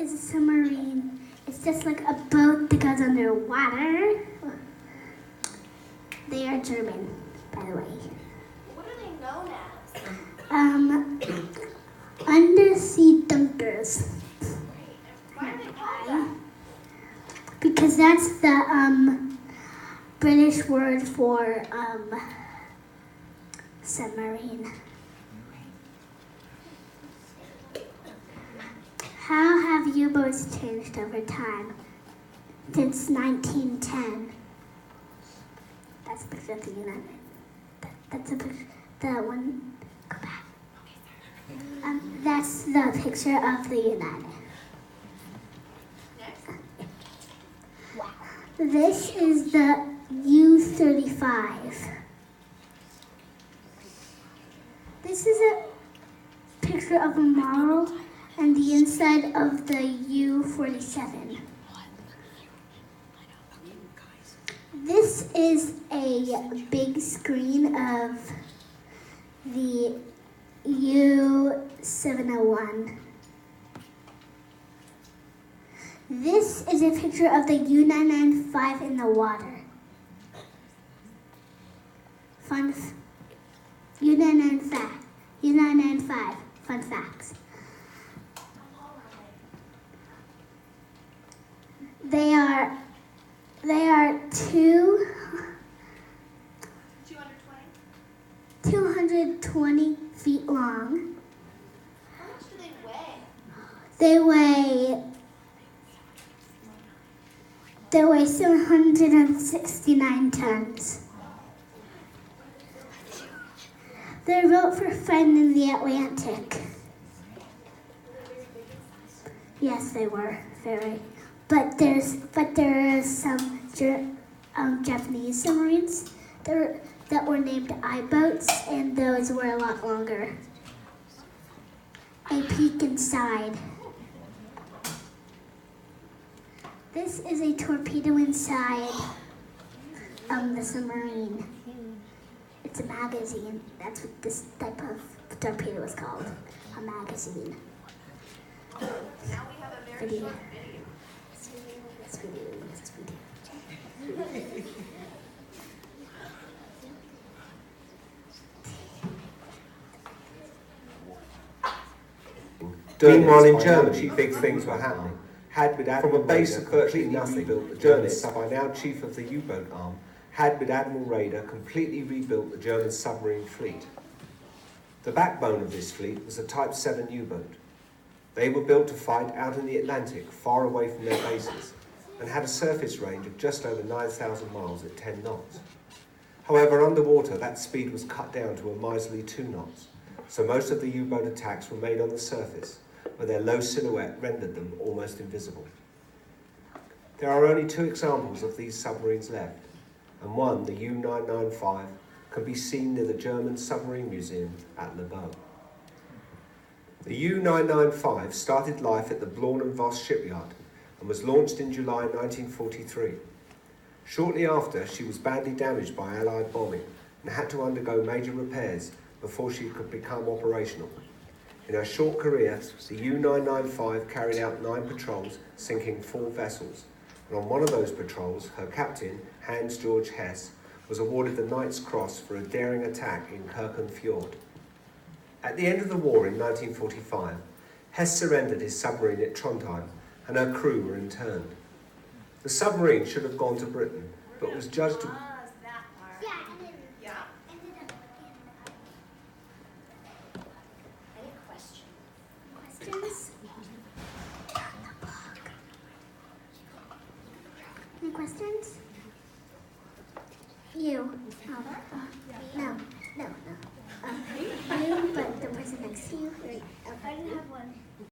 is a submarine. It's just like a boat that goes underwater. They are German, by the way. What are they known as? Undersea dunkers. Why are they called that? Because that's the British word for submarine. How have U-boats changed over time? Since 1910. That's a picture of the United. That's a picture. The one. Go back. That's the picture of the United. Next. This is the U-35. This is a picture of a model and the inside of the U-47. This is a big screen of the U-701. This is a picture of the U-995 in the water. U-995, fun facts. They are 220 feet long. How much do they weigh? They weigh 769 tons. They're built for fighting in the Atlantic. Yes, they were very. But there are some Japanese submarines that were named I-boats, and those were a lot longer. A peek inside. This is a torpedo inside the submarine. It's a magazine. That's what this type of torpedo is called, a magazine. Now we have a very Video. short video. This video. Meanwhile, in Germany, big things were happening. From a base of virtually nothing, the Germans, by now chief of the U-boat arm, had with Admiral Raeder completely rebuilt the German submarine fleet. The backbone of this fleet was a Type 7 U-boat. They were built to fight out in the Atlantic, far away from their bases, and had a surface range of just over 9,000 miles at 10 knots. However, underwater, that speed was cut down to a miserly 2 knots, so most of the U-boat attacks were made on the surface, where their low silhouette rendered them almost invisible. There are only 2 examples of these submarines left, and one, the U-995, can be seen near the German Submarine Museum at Le Beau. The U-995 started life at the Blaun and Voss shipyard and was launched in July 1943. Shortly after, she was badly damaged by Allied bombing and had to undergo major repairs before she could become operational. In her short career, the U-995 carried out 9 patrols, sinking 4 vessels, and on one of those patrols, her captain, Hans-Georg Hess, was awarded the Knight's Cross for a daring attack in Kirken Fjord. At the end of the war in 1945, Hess surrendered his submarine at Trondheim, and her crew were interned. The submarine should have gone to Britain, but was judged to... That part. Yeah. Any questions? Questions? Any questions? You. No. You, but the person next to you. I didn't have one.